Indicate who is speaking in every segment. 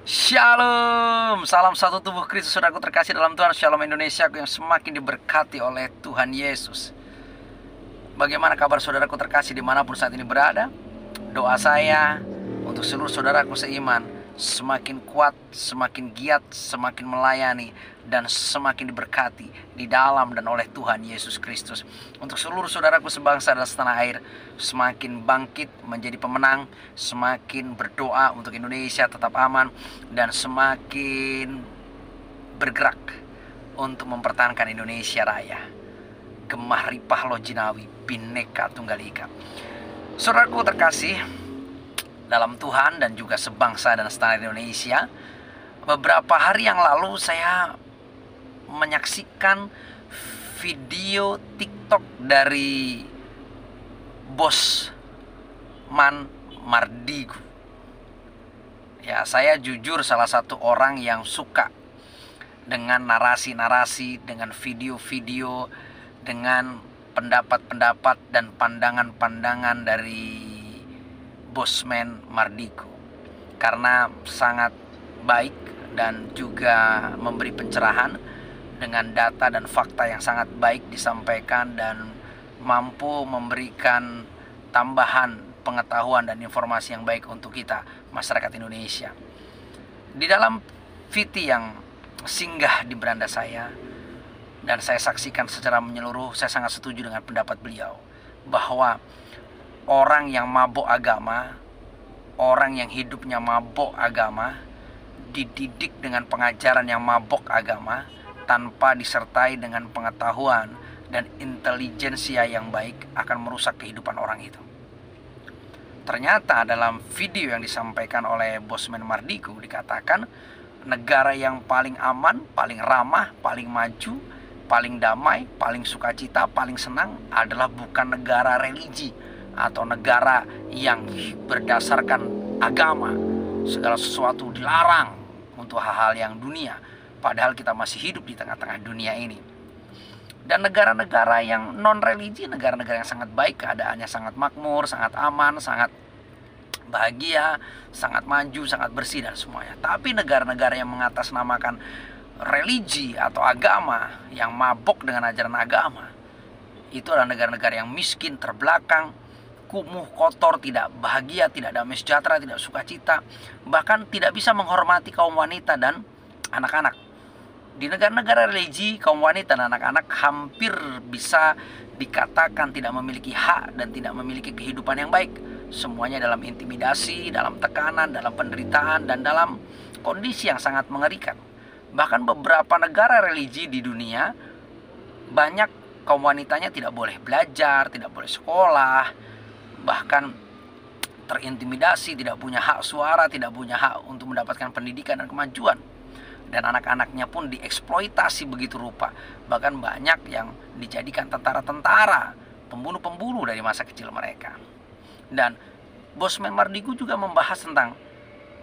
Speaker 1: Shalom, salam satu tubuh Kristus, saudaraku terkasih dalam Tuhan. Shalom Indonesia yang semakin diberkati oleh Tuhan Yesus. Bagaimana kabar saudaraku terkasih dimanapun saat ini berada? Doa saya untuk seluruh saudaraku seiman semakin kuat, semakin giat, semakin melayani, dan semakin diberkati di dalam dan oleh Tuhan Yesus Kristus. Untuk seluruh saudaraku sebangsa dan setanah air, semakin bangkit menjadi pemenang, semakin berdoa untuk Indonesia tetap aman, dan semakin bergerak untuk mempertahankan Indonesia Raya. Gemah ripah lo jinawi, bineka tunggal ika. Saudaraku terkasih dalam Tuhan dan juga sebangsa dan setanah Indonesia, beberapa hari yang lalu saya menyaksikan video TikTok dari Bosman Mardigu. Ya, saya jujur salah satu orang yang suka dengan narasi-narasi, dengan video-video, dengan pendapat-pendapat dan pandangan-pandangan dari Bosman Mardigu, karena sangat baik dan juga memberi pencerahan dengan data dan fakta yang sangat baik disampaikan dan mampu memberikan tambahan pengetahuan dan informasi yang baik untuk kita masyarakat Indonesia. Di dalam VT yang singgah di beranda saya dan saya saksikan secara menyeluruh, saya sangat setuju dengan pendapat beliau bahwa orang yang mabuk agama, orang yang hidupnya mabuk agama, dididik dengan pengajaran yang mabuk agama tanpa disertai dengan pengetahuan dan intelijensia yang baik akan merusak kehidupan orang itu. Ternyata dalam video yang disampaikan oleh Bosman Mardigu dikatakan negara yang paling aman, paling ramah, paling maju, paling damai, paling sukacita, paling senang adalah bukan negara religi atau negara yang berdasarkan agama. Segala sesuatu dilarang untuk hal-hal yang dunia, padahal kita masih hidup di tengah-tengah dunia ini. Dan negara-negara yang non-religi, negara-negara yang sangat baik, keadaannya sangat makmur, sangat aman, sangat bahagia, sangat maju, sangat bersih dan semuanya. Tapi negara-negara yang mengatasnamakan religi atau agama, yang mabok dengan ajaran agama, itu adalah negara-negara yang miskin, terbelakang, kumuh, kotor, tidak bahagia, tidak damai sejahtera, tidak sukacita, bahkan tidak bisa menghormati kaum wanita dan anak-anak. Di negara-negara religi, kaum wanita dan anak-anak hampir bisa dikatakan tidak memiliki hak dan tidak memiliki kehidupan yang baik. Semuanya dalam intimidasi, dalam tekanan, dalam penderitaan, dan dalam kondisi yang sangat mengerikan. Bahkan beberapa negara religi di dunia, banyak kaum wanitanya tidak boleh belajar, tidak boleh sekolah, bahkan terintimidasi, tidak punya hak suara, tidak punya hak untuk mendapatkan pendidikan dan kemajuan. Dan anak-anaknya pun dieksploitasi begitu rupa. Bahkan banyak yang dijadikan tentara-tentara, pembunuh-pembunuh dari masa kecil mereka. Dan Bosman Mardigu juga membahas tentang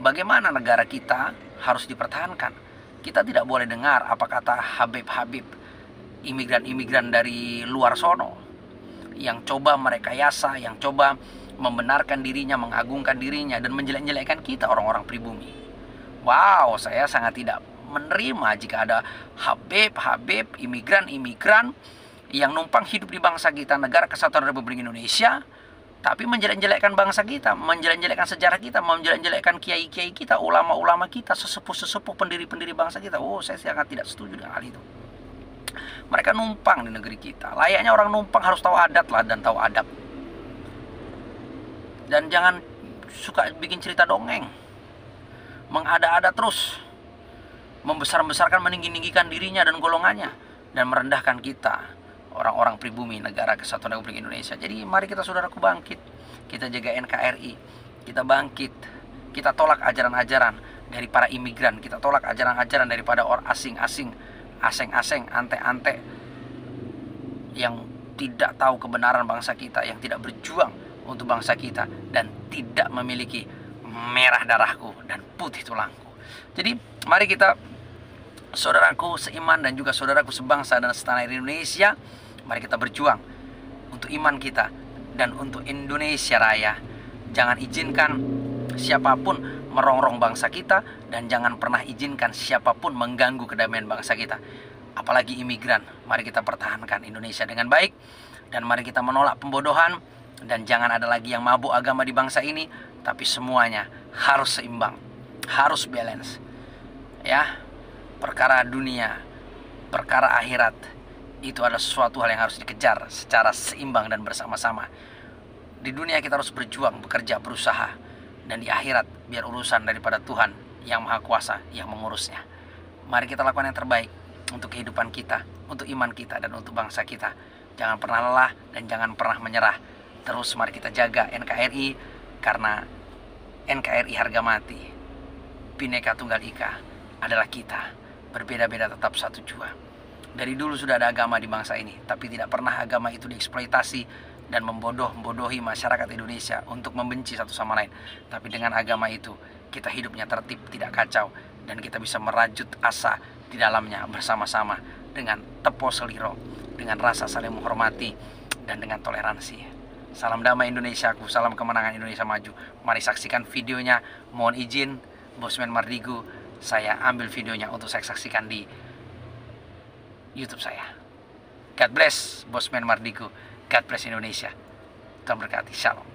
Speaker 1: bagaimana negara kita harus dipertahankan. Kita tidak boleh dengar apa kata Habib-Habib, imigran-imigran dari luar sono, yang coba merekayasa, yang coba membenarkan dirinya, mengagungkan dirinya, dan menjelek-jelekkan kita orang-orang pribumi. Wow, saya sangat tidak menerima jika ada Habib, imigran-imigran yang numpang hidup di bangsa kita, negara kesatuan Republik Indonesia, tapi menjelek-jelekkan bangsa kita, menjelek-jelekkan sejarah kita, menjelek-jelekkan kiai-kiai kita, ulama-ulama kita, sesepuh-sesepuh pendiri-pendiri bangsa kita. Oh, saya sangat tidak setuju dengan hal itu. Mereka numpang di negeri kita. Layaknya orang numpang harus tahu adat lah dan tahu adab. Dan jangan suka bikin cerita dongeng, mengada-ada terus, membesar-besarkan, meninggi-ninggikan dirinya dan golongannya, dan merendahkan kita, orang-orang pribumi negara kesatuan Republik Indonesia. Jadi mari kita saudaraku bangkit, kita jaga NKRI, kita bangkit, kita tolak ajaran-ajaran dari para imigran, kita tolak ajaran-ajaran daripada orang asing-asing, asing-asing, ante-ante yang tidak tahu kebenaran bangsa kita, yang tidak berjuang untuk bangsa kita, dan tidak memiliki merah darahku dan putih tulangku. Jadi mari kita, saudaraku seiman dan juga saudaraku sebangsa dan setanah Indonesia, mari kita berjuang untuk iman kita dan untuk Indonesia Raya. Jangan izinkan siapapun merongrong bangsa kita, dan jangan pernah izinkan siapapun mengganggu kedamaian bangsa kita, apalagi imigran. Mari kita pertahankan Indonesia dengan baik, dan mari kita menolak pembodohan, dan jangan ada lagi yang mabuk agama di bangsa ini, tapi semuanya harus seimbang, harus balance. Ya, perkara dunia, perkara akhirat, itu adalah sesuatu hal yang harus dikejar secara seimbang dan bersama-sama. Di dunia kita harus berjuang, bekerja, berusaha, dan di akhirat biar urusan daripada Tuhan yang Maha Kuasa yang mengurusnya. Mari kita lakukan yang terbaik untuk kehidupan kita, untuk iman kita, dan untuk bangsa kita. Jangan pernah lelah dan jangan pernah menyerah. Terus mari kita jaga NKRI, karena NKRI harga mati. Bhinneka Tunggal Ika adalah kita, berbeda-beda tetap satu jua. Dari dulu sudah ada agama di bangsa ini, tapi tidak pernah agama itu dieksploitasi dan membodohi masyarakat Indonesia untuk membenci satu sama lain. Tapi dengan agama itu kita hidupnya tertib, tidak kacau, dan kita bisa merajut asa di dalamnya bersama-sama dengan tepo seliro, dengan rasa saling menghormati, dan dengan toleransi. Salam damai Indonesiaku, salam kemenangan Indonesia maju. Mari saksikan videonya. Mohon izin Bosman Mardigu, saya ambil videonya untuk saya saksikan di YouTube saya. God bless Bosman Mardigu. God bless Indonesia. Tuhan berkati. Shalom.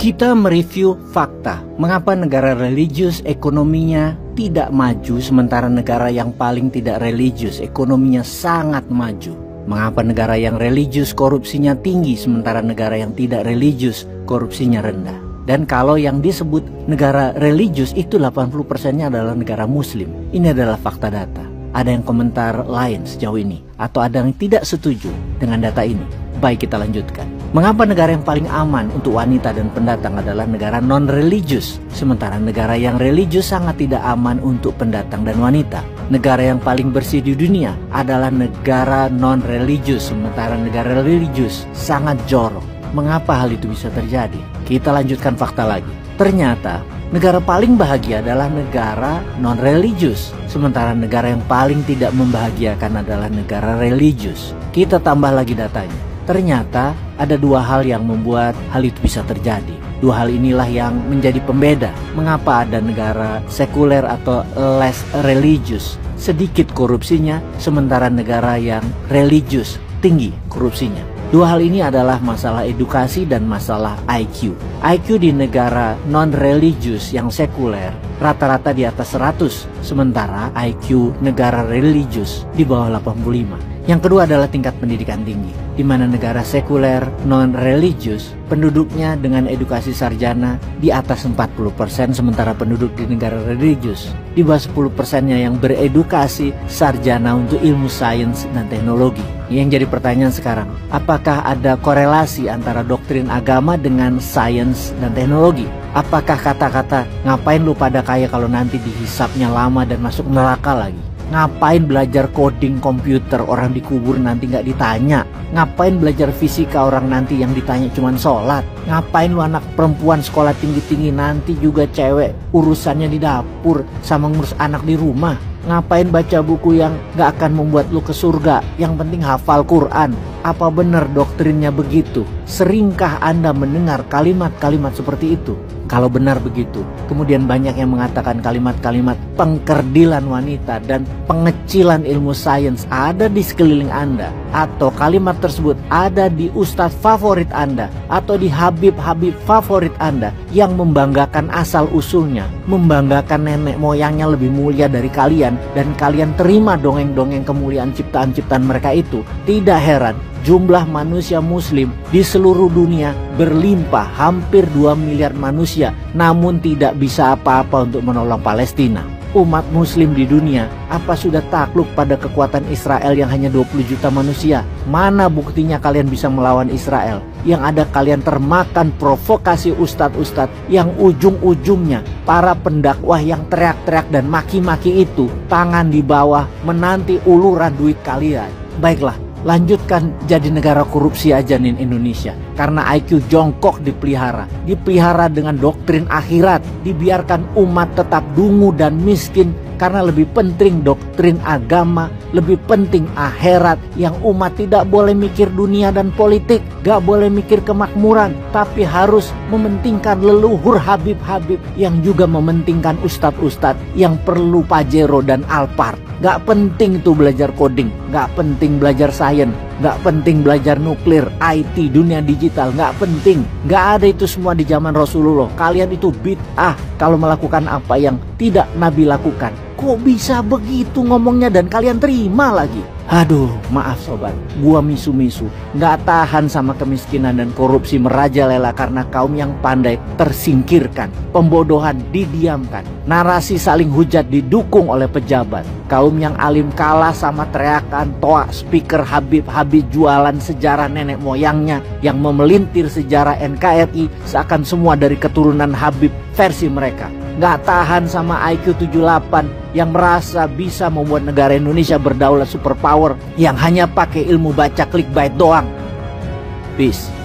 Speaker 2: Kita mereview fakta. Mengapa negara religius ekonominya tidak maju, sementara negara yang paling tidak religius ekonominya sangat maju? Mengapa negara yang religius korupsinya tinggi, sementara negara yang tidak religius korupsinya rendah? Dan kalau yang disebut negara religius itu 80%-nya adalah negara muslim. Ini adalah fakta data. Ada yang komentar lain sejauh ini, atau ada yang tidak setuju dengan data ini? Baik, kita lanjutkan. Mengapa negara yang paling aman untuk wanita dan pendatang adalah negara non-religius, sementara negara yang religius sangat tidak aman untuk pendatang dan wanita? Negara yang paling bersih di dunia adalah negara non-religius, sementara negara religius sangat jorok. Mengapa hal itu bisa terjadi? Kita lanjutkan fakta lagi. Ternyata negara paling bahagia adalah negara non-religius, sementara negara yang paling tidak membahagiakan adalah negara religius. Kita tambah lagi datanya. Ternyata ada dua hal yang membuat hal itu bisa terjadi. Dua hal inilah yang menjadi pembeda mengapa ada negara sekuler atau less religious sedikit korupsinya, sementara negara yang religius tinggi korupsinya. Dua hal ini adalah masalah edukasi dan masalah IQ. IQ di negara non-religius yang sekuler rata-rata di atas 100, sementara IQ negara religius di bawah 85. Yang kedua adalah tingkat pendidikan tinggi, di mana negara sekuler non-religius penduduknya dengan edukasi sarjana di atas 40%, sementara penduduk di negara religius di bawah 10%-nya yang beredukasi sarjana untuk ilmu sains dan teknologi. Yang jadi pertanyaan sekarang, apakah ada korelasi antara doktrin agama dengan sains dan teknologi? Apakah kata-kata ngapain lu pada kaya kalau nanti dihisapnya lama dan masuk neraka lagi? Ngapain belajar coding komputer, orang dikubur nanti nggak ditanya? Ngapain belajar fisika, orang nanti yang ditanya cuman sholat? Ngapain lu anak perempuan sekolah tinggi-tinggi nanti juga cewek urusannya di dapur sama ngurus anak di rumah? Ngapain baca buku yang nggak akan membuat lu ke surga? Yang penting hafal Quran. Apa benar doktrinnya begitu? Seringkah Anda mendengar kalimat-kalimat seperti itu? Kalau benar begitu, kemudian banyak yang mengatakan kalimat-kalimat pengkerdilan wanita dan pengecilan ilmu sains ada di sekeliling Anda, atau kalimat tersebut ada di ustadz favorit Anda, atau di habib-habib favorit Anda yang membanggakan asal usulnya, membanggakan nenek moyangnya lebih mulia dari kalian, dan kalian terima dongeng-dongeng kemuliaan ciptaan-ciptaan mereka itu. Tidak heran jumlah manusia muslim di seluruh dunia berlimpah, hampir 2 miliar manusia, namun tidak bisa apa-apa untuk menolong Palestina. Umat muslim di dunia apa sudah takluk pada kekuatan Israel yang hanya 20 juta manusia? Mana buktinya kalian bisa melawan Israel? Yang ada kalian termakan provokasi ustadz-ustadz yang ujung-ujungnya para pendakwah yang teriak-teriak dan maki-maki itu tangan di bawah menanti uluran duit kalian. Baiklah, lanjutkan jadi negara korupsi aja nih Indonesia. Karena IQ jongkok dipelihara dengan doktrin akhirat, dibiarkan umat tetap dungu dan miskin karena lebih penting doktrin agama, lebih penting akhirat, yang umat tidak boleh mikir dunia dan politik, gak boleh mikir kemakmuran, tapi harus mementingkan leluhur Habib-Habib yang juga mementingkan ustadz-ustadz yang perlu Pajero dan Alphard. Gak penting tuh belajar coding, gak penting belajar sains, gak penting belajar nuklir, IT, dunia digital, gak penting. Gak ada itu semua di zaman Rasulullah. Kalian itu bid'ah kalau melakukan apa yang tidak Nabi lakukan. Kok bisa begitu ngomongnya dan kalian terima lagi? Aduh, maaf sobat, gua misu-misu. Gak tahan sama kemiskinan dan korupsi merajalela karena kaum yang pandai tersingkirkan. Pembodohan didiamkan. Narasi saling hujat didukung oleh pejabat. Kaum yang alim kalah sama teriakan toa speaker Habib-Habib jualan sejarah nenek moyangnya yang memelintir sejarah NKRI seakan semua dari keturunan Habib versi mereka. Gak tahan sama IQ 78 yang merasa bisa membuat negara Indonesia berdaulat superpower yang hanya pakai ilmu baca clickbait doang. Peace.